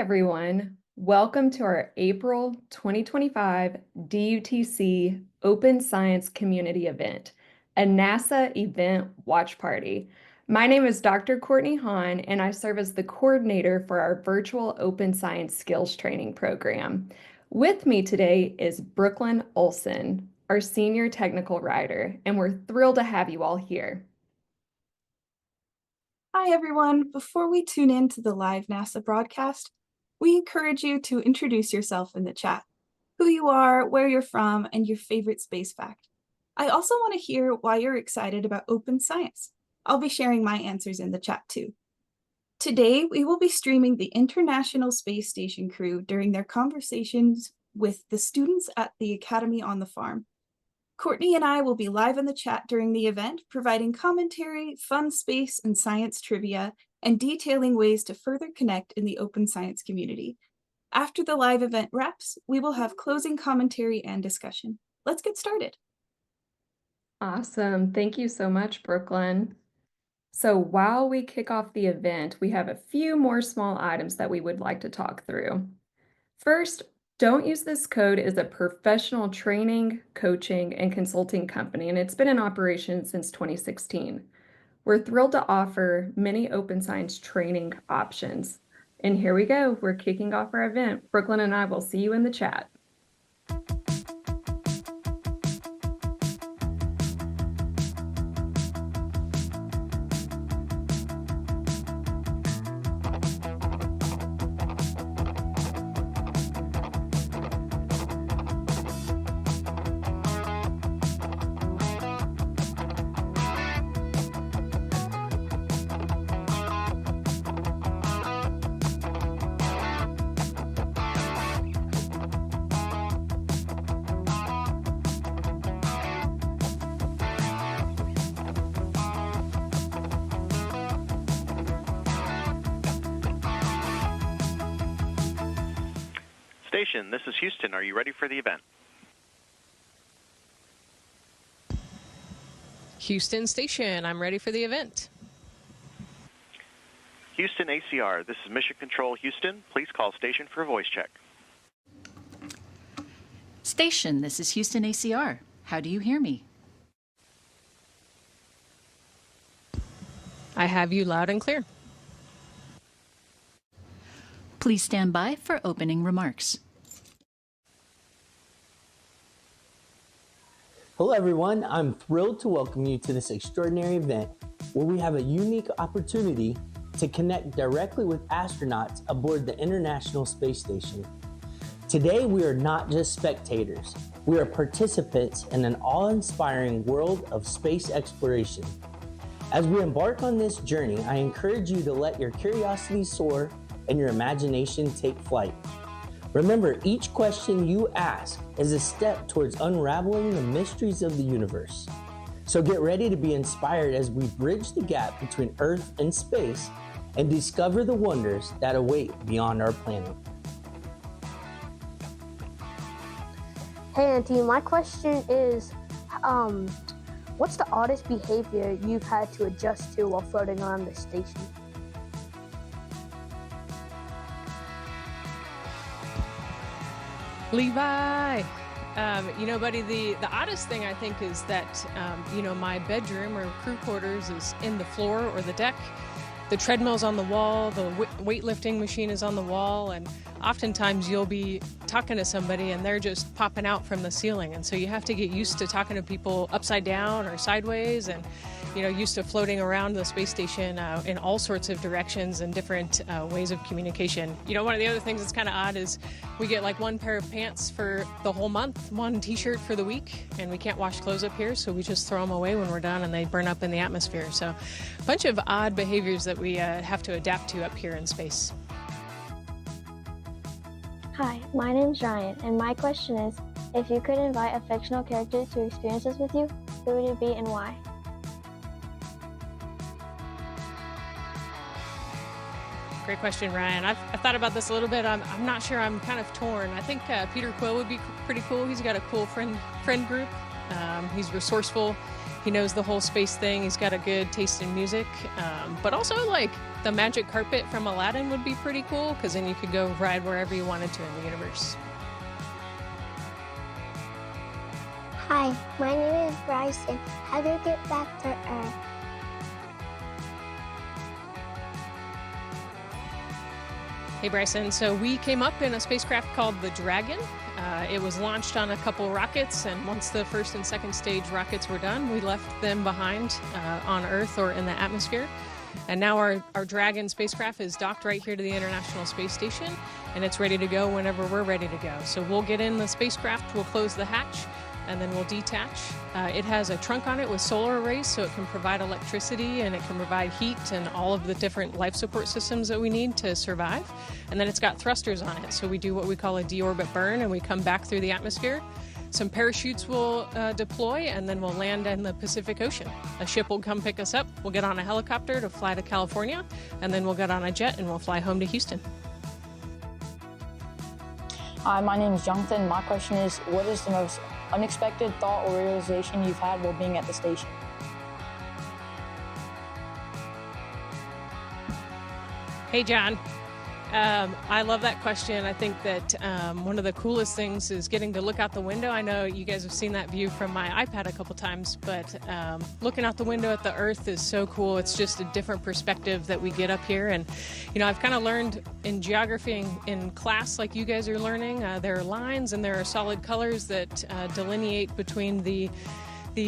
everyone. Welcome to our April 2025 DUTC Open Science Community Event, a NASA event watch party. My name is Dr. Courtney Haun, and I serve as the coordinator for our virtual Open Science Skills Training Program. With me today is Brooklyn Olson, our senior technical writer, and we're thrilled to have you all here. Hi, everyone. Before we tune in to the live NASA broadcast, we encourage you to introduce yourself in the chat, who you are, where you're from, and your favorite space fact. I also want to hear why you're excited about open science. I'll be sharing my answers in the chat too. Today, we will be streaming the International Space Station crew during their conversations with the students at the Academy on the Farm. Courtney and I will be live in the chat during the event, providing commentary, fun space and science trivia, and detailing ways to further connect in the open science community. After the live event wraps, we will have closing commentary and discussion. Let's get started. Awesome. Thank you so much, Brooklyn. So while we kick off the event, we have a few more small items that we would like to talk through. First, don't use this code as a professional training, coaching, and consulting company, and it's been in operation since 2016. We're thrilled to offer many open science training options. And here we go. We're kicking off our event. Brooklyn and I will see you in the chat. Station, this is Houston. Are you ready for the event? Houston Station, I'm ready for the event. Houston ACR, this is Mission Control Houston. Please call station for a voice check. Station, this is Houston ACR. How do you hear me? I have you loud and clear. Please stand by for opening remarks. Hello everyone, I'm thrilled to welcome you to this extraordinary event where we have a unique opportunity to connect directly with astronauts aboard the International Space Station. Today we are not just spectators, we are participants in an awe-inspiring world of space exploration. As we embark on this journey, I encourage you to let your curiosity soar and your imagination take flight. Remember, each question you ask is a step towards unraveling the mysteries of the universe. So get ready to be inspired as we bridge the gap between Earth and space and discover the wonders that await beyond our planet. Hey Auntie, my question is, what's the oddest behavior you've had to adjust to while floating around the station? Levi! Buddy, the oddest thing I think is that, my bedroom or crew quarters is in the floor or the deck. The treadmill's on the wall, the weightlifting machine is on the wall, and oftentimes you'll be talking to somebody and they're just popping out from the ceiling. And so you have to get used to talking to people upside down or sideways and, used to floating around the space station in all sorts of directions and different ways of communication. One of the other things that's kind of odd is we get like one pair of pants for the whole month, one t-shirt for the week, and we can't wash clothes up here, so we just throw them away when we're done and they burn up in the atmosphere. So a bunch of odd behaviors that we have to adapt to up here in space. Hi, my name's Ryan, and my question is, if you could invite a fictional character to experience this with you, who would it be and why? Great question, Ryan. I've thought about this a little bit. I'm not sure. I'm kind of torn. I think Peter Quill would be pretty cool. He's got a cool friend group. He's resourceful. He knows the whole space thing. He's got a good taste in music. But also, like, the magic carpet from Aladdin would be pretty cool, because then you could go ride wherever you wanted to in the universe. Hi, my name is Bryson. How do you get back to Earth? Hey Bryson, so we came up in a spacecraft called the Dragon. It was launched on a couple rockets, and once the first and second stage rockets were done, we left them behind on Earth or in the atmosphere. And now our Dragon spacecraft is docked right here to the International Space Station, and it's ready to go whenever we're ready to go. So we'll get in the spacecraft, we'll close the hatch, and then we'll detach. It has a trunk on it with solar arrays, so it can provide electricity and it can provide heat and all of the different life support systems that we need to survive. And then it's got thrusters on it, so we do what we call a deorbit burn, and we come back through the atmosphere. Some parachutes will deploy, and then we'll land in the Pacific Ocean. A ship will come pick us up, we'll get on a helicopter to fly to California, and then we'll get on a jet and we'll fly home to Houston. Hi, my name is Jonathan. My question is, what is the most unexpected thought or realization you've had while being at the station? Hey, John. I love that question. I think that one of the coolest things is getting to look out the window. I know you guys have seen that view from my iPad a couple times, but looking out the window at the Earth is so cool. It's just a different perspective that we get up here. And, you know, I've kind of learned in geography in class, like you guys are learning, there are lines and there are solid colors that delineate between the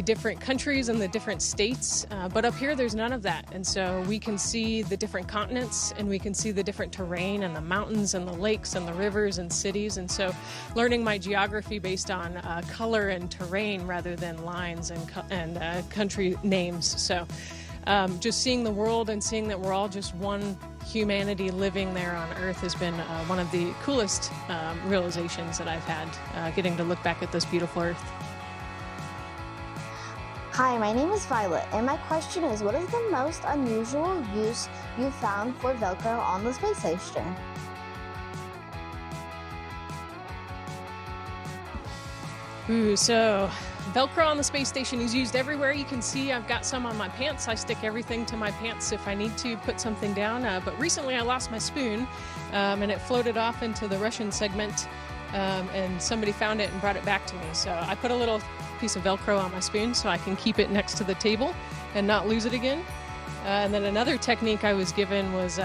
different countries and the different states, but up here there's none of that. And so we can see the different continents, and we can see the different terrain and the mountains and the lakes and the rivers and cities. And so learning my geography based on color and terrain rather than lines and country names. So just seeing the world and seeing that we're all just one humanity living there on Earth has been one of the coolest realizations that I've had, getting to look back at this beautiful Earth. Hi, my name is Violet, and my question is, what is the most unusual use you found for Velcro on the space station? So Velcro on the space station is used everywhere. You can see I've got some on my pants. I stick everything to my pants if I need to put something down. But recently I lost my spoon, and it floated off into the Russian segment, and somebody found it and brought it back to me. So I put a little piece of Velcro on my spoon so I can keep it next to the table and not lose it again. And then another technique I was given was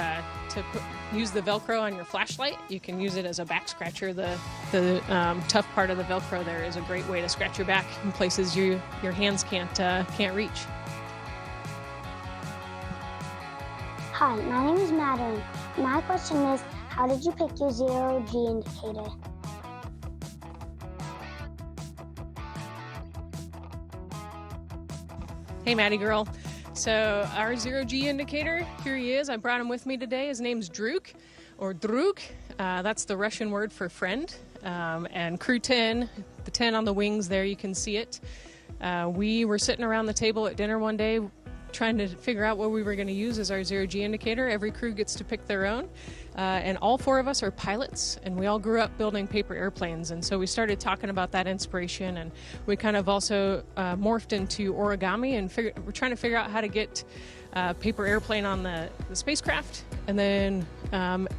use the Velcro on your flashlight. You can use it as a back scratcher. The tough part of the Velcro there is a great way to scratch your back in places your hands can't reach. Hi, my name is Madeline. My question is, how did you pick your zero-G indicator? Hey, Maddie girl. So our zero-G indicator, here he is. I brought him with me today. His name's Druk, or Druk. That's the Russian word for friend. And crew 10, the 10 on the wings there, you can see it. We were sitting around the table at dinner one day trying to figure out what we were going to use as our zero-G indicator. Every crew gets to pick their own. And all four of us are pilots, and we all grew up building paper airplanes. And so we started talking about that inspiration, and we kind of also morphed into origami, and we're trying to figure out how to get paper airplane on the spacecraft. And then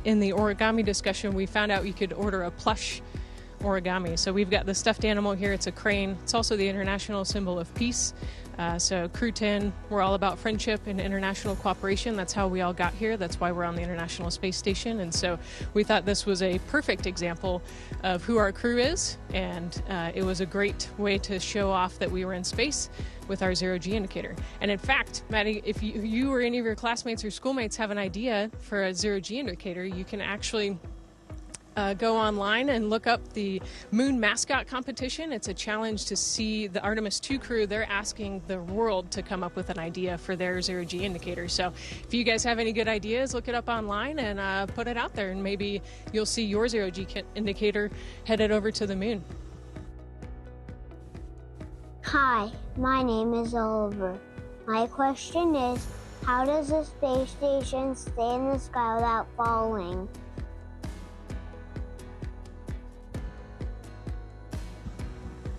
in the origami discussion, we found out you could order a plush origami. So we've got the stuffed animal here. It's a crane. It's also the international symbol of peace. So Crew 10, we're all about friendship and international cooperation. That's how we all got here. That's why we're on the International Space Station. And so we thought this was a perfect example of who our crew is. And it was a great way to show off that we were in space with our zero-G indicator. And in fact, Maddie, if you or any of your classmates or schoolmates have an idea for a zero-G indicator, you can actually go online and look up the Moon Mascot Competition. It's a challenge to see the Artemis 2 crew. They're asking the world to come up with an idea for their zero-G indicator. So if you guys have any good ideas, look it up online and put it out there, and maybe you'll see your zero-G indicator headed over to the moon. Hi, my name is Oliver. My question is, how does the space station stay in the sky without falling?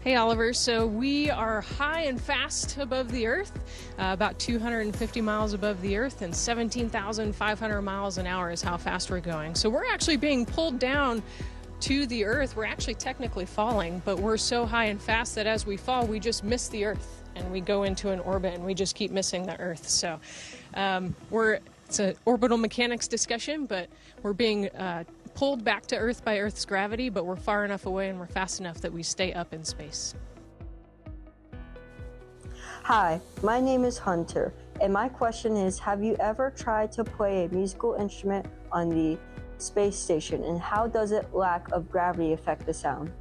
Hey Oliver, so we are high and fast above the Earth, about 250 miles above the Earth, and 17,500 miles an hour is how fast we're going. So we're actually being pulled down to the Earth. We're actually technically falling, but we're so high and fast that as we fall, we just miss the Earth and we go into an orbit and we just keep missing the Earth. So it's an orbital mechanics discussion, but we're being pulled back to Earth by Earth's gravity, but we're far enough away and we're fast enough that we stay up in space. Hi, my name is Hunter, and my question is, have you ever tried to play a musical instrument on the space station, and how does it lack of gravity affect the sound?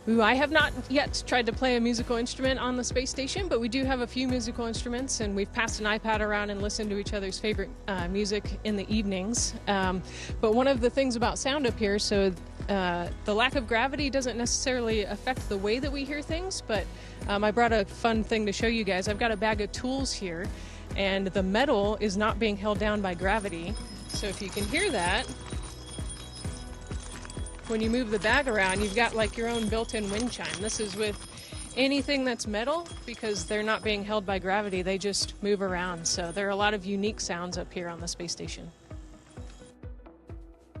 Ooh, I have not yet tried to play a musical instrument on the space station, but we do have a few musical instruments, and we've passed an iPad around and listened to each other's favorite music in the evenings. But one of the things about sound up here, so the lack of gravity doesn't necessarily affect the way that we hear things, but I brought a fun thing to show you guys. I've got a bag of tools here, and the metal is not being held down by gravity. So if you can hear that, when you move the bag around, you've got like your own built-in wind chime. This is with anything that's metal, because they're not being held by gravity, they just move around. So there are a lot of unique sounds up here on the space station.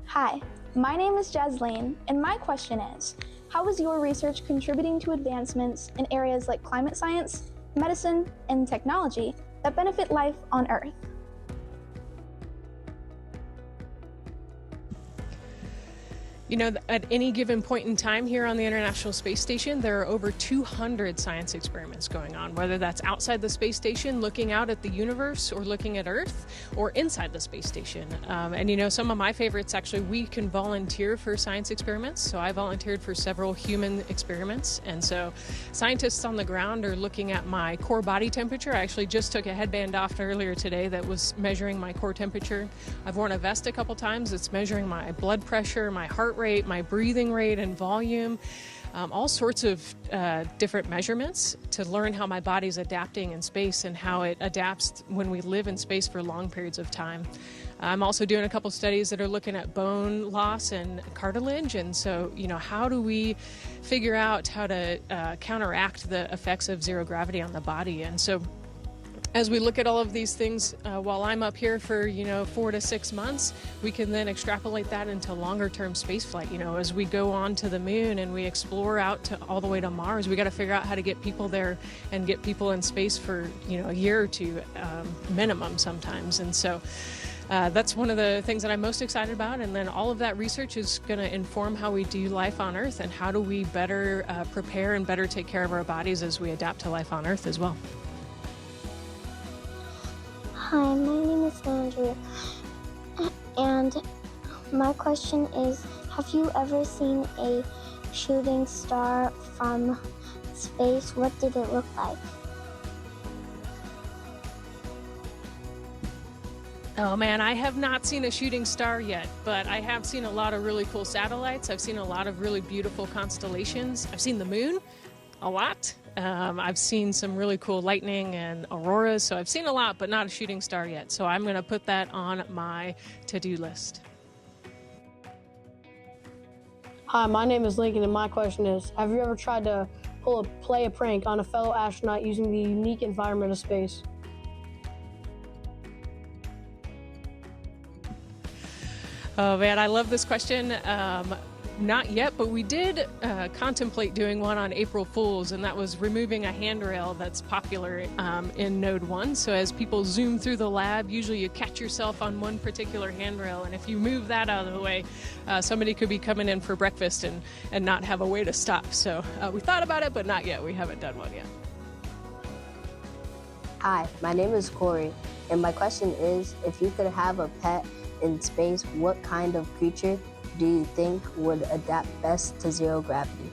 Hi, my name is Jasleen, and my question is, how is your research contributing to advancements in areas like climate science, medicine, and technology that benefit life on Earth? You know, at any given point in time here on the International Space Station, there are over 200 science experiments going on, whether that's outside the space station, looking out at the universe, or looking at Earth, or inside the space station. And you know, some of my favorites, actually, we can volunteer for science experiments. So I volunteered for several human experiments. And so scientists on the ground are looking at my core body temperature. I actually just took a headband off earlier today that was measuring my core temperature. I've worn a vest a couple times. It's measuring my blood pressure, my heart rate, my breathing rate and volume, all sorts of different measurements to learn how my body's adapting in space and how it adapts when we live in space for long periods of time. I'm also doing a couple studies that are looking at bone loss and cartilage, and so, you know, how do we figure out how to counteract the effects of zero gravity on the body? And so as we look at all of these things while I'm up here for, 4 to 6 months, we can then extrapolate that into longer term space flight. You know, as we go on to the moon and we explore out to all the way to Mars, we got to figure out how to get people there and get people in space for, a year or two minimum sometimes. And so that's one of the things that I'm most excited about. And then all of that research is going to inform how we do life on Earth and how do we better prepare and better take care of our bodies as we adapt to life on Earth as well. Hi, my name is Andrea, and my question is, have you ever seen a shooting star from space? What did it look like? Oh man, I have not seen a shooting star yet, but I have seen a lot of really cool satellites. I've seen a lot of really beautiful constellations. I've seen the moon a lot. I've seen some really cool lightning and auroras, so I've seen a lot, but not a shooting star yet. So I'm going to put that on my to-do list. Hi, my name is Lincoln, and my question is, have you ever tried to play a prank on a fellow astronaut using the unique environment of space? Oh man, I love this question. Not yet, but we did contemplate doing one on April Fools, and that was removing a handrail that's popular in Node 1. So as people zoom through the lab, usually you catch yourself on one particular handrail, and if you move that out of the way, somebody could be coming in for breakfast and not have a way to stop. So we thought about it, but not yet. We haven't done one yet. Hi, my name is Corey, and my question is, if you could have a pet in space, what kind of creature do you think would adapt best to zero gravity?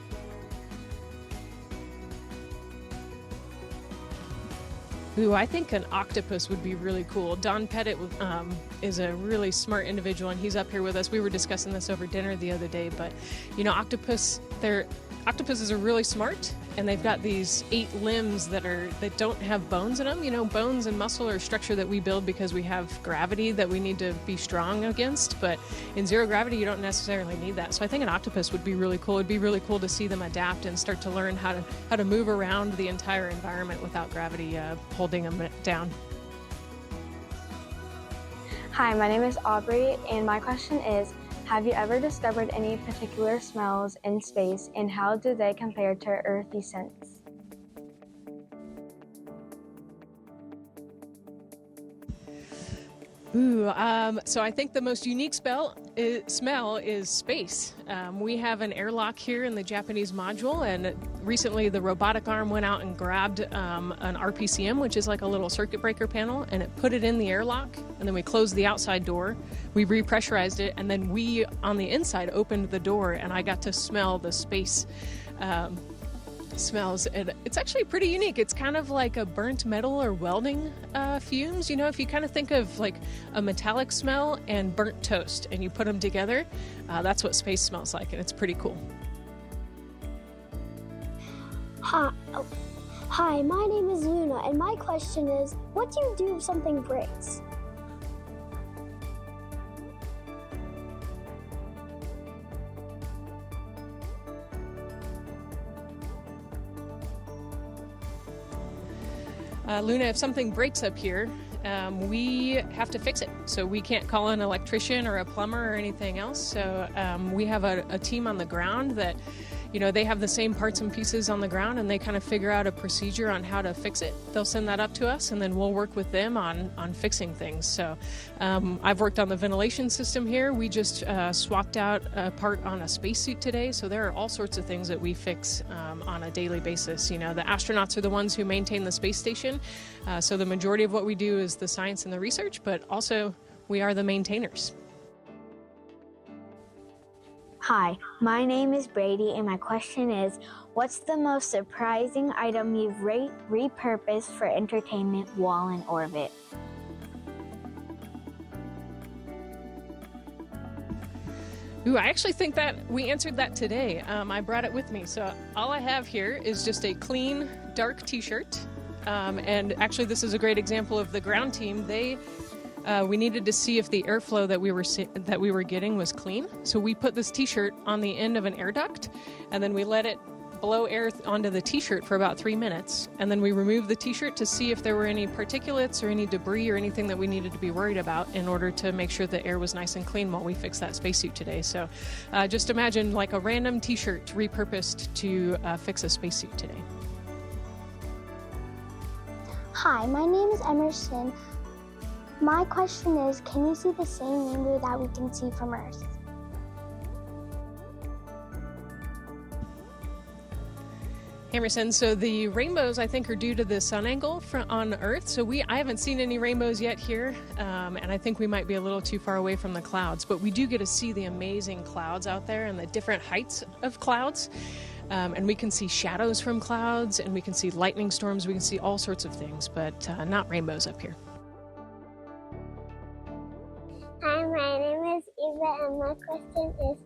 Ooh, I think an octopus would be really cool. Don Pettit is a really smart individual, and he's up here with us. We were discussing this over dinner the other day, but octopuses are really smart, and they've got these 8 limbs that don't have bones in them. You know, bones and muscle are structure that we build because we have gravity that we need to be strong against, but in zero gravity you don't necessarily need that. So I think an octopus would be really cool. It'd be really cool to see them adapt and start to learn how to move around the entire environment without gravity holding them down. Hi, my name is Aubrey, and my question is, have you ever discovered any particular smells in space, and how do they compare to earthy scents? So I think the most unique smell is space. We have an airlock here in the Japanese module, and recently the robotic arm went out and grabbed an RPCM, which is like a little circuit breaker panel, and it put it in the airlock, and then we closed the outside door, we repressurized it, and then we on the inside opened the door, and I got to smell the space smells, and it's actually pretty unique. It's kind of like a burnt metal or welding fumes. You know, if you kind of think of like a metallic smell and burnt toast and you put them together, that's what space smells like, and it's pretty cool. Hi, my name is Luna, and my question is, what do you do if something breaks? Luna, if something breaks up here, we have to fix it. So we can't call an electrician or a plumber or anything else. So we have a team on the ground that, you know, they have the same parts and pieces on the ground, and they kind of figure out a procedure on how to fix it. They'll send that up to us, and then we'll work with them on fixing things. So I've worked on the ventilation system here. We just swapped out a part on a spacesuit today. So there are all sorts of things that we fix on a daily basis. You know, the astronauts are the ones who maintain the space station. So the majority of what we do is the science and the research, but also we are the maintainers. Hi, my name is Brady, and my question is, what's the most surprising item you've repurposed for entertainment while in orbit? Ooh, I actually think that we answered that today. I brought it with me. So all I have here is just a clean, dark t-shirt. And actually this is a great example of the ground team. We needed to see if the airflow that we were getting was clean. So we put this t-shirt on the end of an air duct, and then we let it blow air onto the t-shirt for about 3 minutes. And then we removed the t-shirt to see if there were any particulates or any debris or anything that we needed to be worried about in order to make sure the air was nice and clean while we fixed that spacesuit today. So just imagine like a random t-shirt repurposed to fix a spacesuit today. Hi, my name is Emerson. My question is, can you see the same rainbow that we can see from Earth? Emerson, so the rainbows I think are due to the sun angle on Earth. So I haven't seen any rainbows yet here, and I think we might be a little too far away from the clouds, but we do get to see the amazing clouds out there and the different heights of clouds. And we can see shadows from clouds, and we can see lightning storms, we can see all sorts of things, but not rainbows up here. Hi, my name is Eva, and my question is,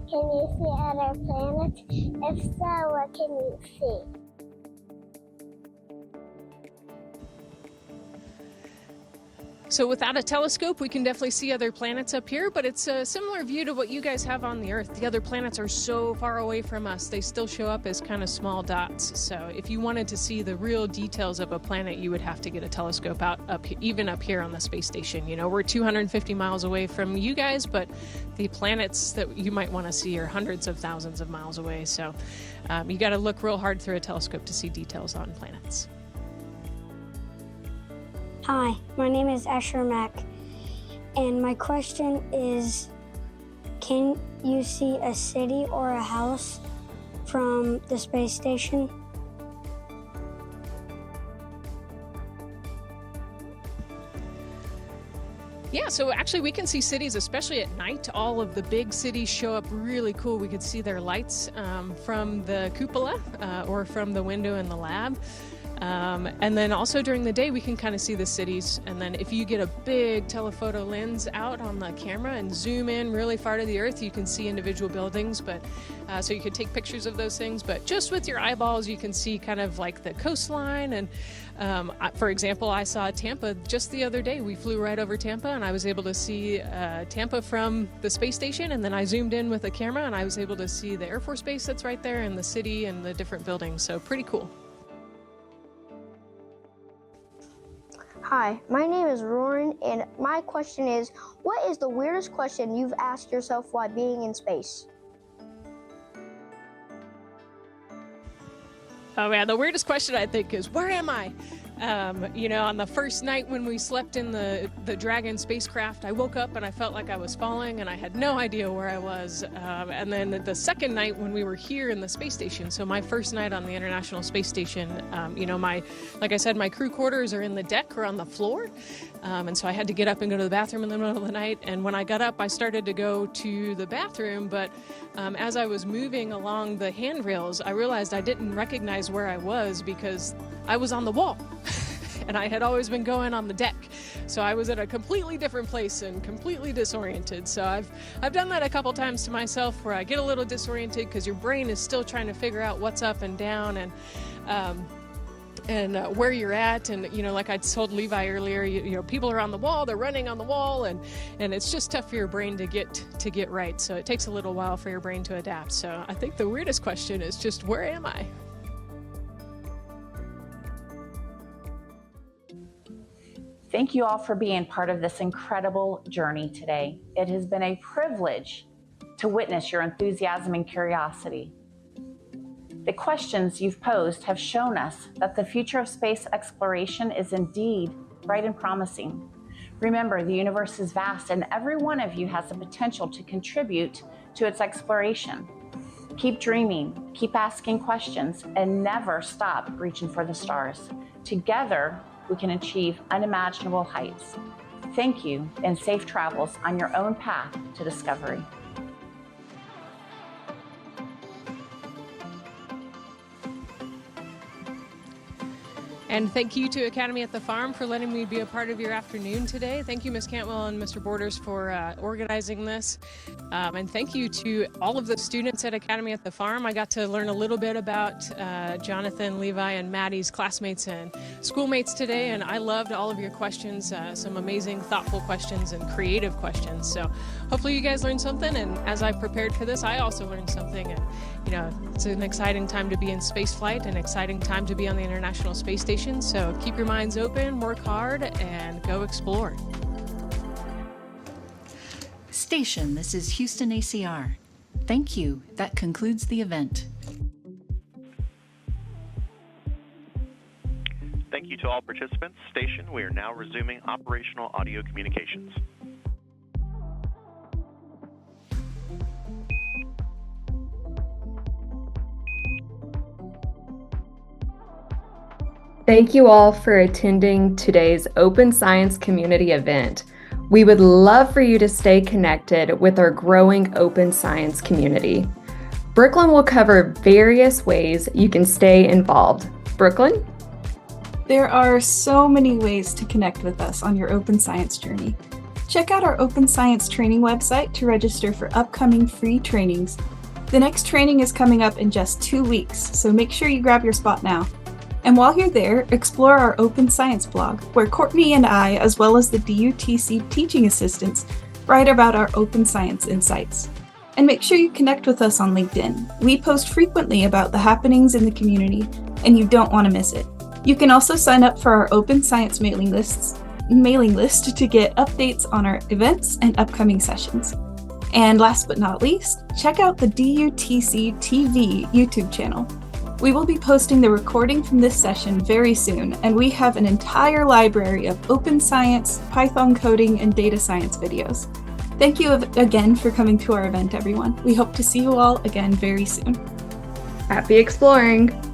can you see other planets? If so, what can you see? So without a telescope, we can definitely see other planets up here, but it's a similar view to what you guys have on the Earth. The other planets are so far away from us, they still show up as kind of small dots. So if you wanted to see the real details of a planet, you would have to get a telescope even up here on the space station. You know, we're 250 miles away from you guys, but the planets that you might want to see are hundreds of thousands of miles away. So you got to look real hard through a telescope to see details on planets. Hi, my name is Asher Mack, and my question is, can you see a city or a house from the space station? Yeah, so actually we can see cities, especially at night. All of the big cities show up really cool. We could see their lights from the cupola or from the window in the lab. And then also during the day, we can kind of see the cities. And then if you get a big telephoto lens out on the camera and zoom in really far to the earth, you can see individual buildings. But so you could take pictures of those things, but just with your eyeballs, you can see kind of like the coastline. And for example, I saw Tampa just the other day. We flew right over Tampa, and I was able to see Tampa from the space station. And then I zoomed in with a camera, and I was able to see the Air Force Base that's right there, and the city and the different buildings. So pretty cool. Hi, my name is Roran, and my question is, what is the weirdest question you've asked yourself while being in space? Oh man, the weirdest question I think is, where am I? You know, on the first night when we slept in the Dragon spacecraft, I woke up and I felt like I was falling and I had no idea where I was. And then the second night when we were here in the space station, so my first night on the International Space Station, you know, like I said, my crew quarters are in the deck or on the floor. And so I had to get up and go to the bathroom in the middle of the night. And when I got up, I started to go to the bathroom, but as I was moving along the handrails, I realized I didn't recognize where I was because I was on the wall. And I had always been going on the deck. So I was at a completely different place and completely disoriented. So I've done that a couple times to myself where I get a little disoriented because your brain is still trying to figure out what's up and down and where you're at. And, you know, like I told Levi earlier, you know, people are on the wall, they're running on the wall, and it's just tough for your brain to get right. So it takes a little while for your brain to adapt. So I think the weirdest question is just, where am I? Thank you all for being part of this incredible journey today. It has been a privilege to witness your enthusiasm and curiosity. The questions you've posed have shown us that the future of space exploration is indeed bright and promising. Remember, the universe is vast and every one of you has the potential to contribute to its exploration. Keep dreaming, keep asking questions, and never stop reaching for the stars. Together, we can achieve unimaginable heights. Thank you, and safe travels on your own path to discovery. And thank you to Academy at the Farm for letting me be a part of your afternoon today. Thank you, Ms. Cantwell and Mr. Borders, for organizing this. And thank you to all of the students at Academy at the Farm. I got to learn a little bit about Jonathan, Levi, and Maddie's classmates and schoolmates today, and I loved all of your questions, some amazing, thoughtful questions and creative questions. So hopefully you guys learned something, and as I prepared for this, I also learned something. And you know, it's an exciting time to be in space flight, an exciting time to be on the International Space Station. So keep your minds open, work hard, and go explore. Station, this is Houston ACR. Thank you. That concludes the event. Thank you to all participants. Station, we are now resuming operational audio communications. Thank you all for attending today's Open Science Community event. We would love for you to stay connected with our growing open science community. Brooklyn will cover various ways you can stay involved. Brooklyn? There are so many ways to connect with us on your open science journey. Check out our open science training website to register for upcoming free trainings. The next training is coming up in just 2 weeks, so make sure you grab your spot now. And while you're there, explore our Open Science blog, where Courtney and I, as well as the DUTC teaching assistants, write about our open science insights. And make sure you connect with us on LinkedIn. We post frequently about the happenings in the community, and you don't want to miss it. You can also sign up for our Open Science mailing list to get updates on our events and upcoming sessions. And last but not least, check out the DUTC TV YouTube channel. We will be posting the recording from this session very soon, and we have an entire library of open science, Python coding, and data science videos. Thank you again for coming to our event, everyone. We hope to see you all again very soon. Happy exploring!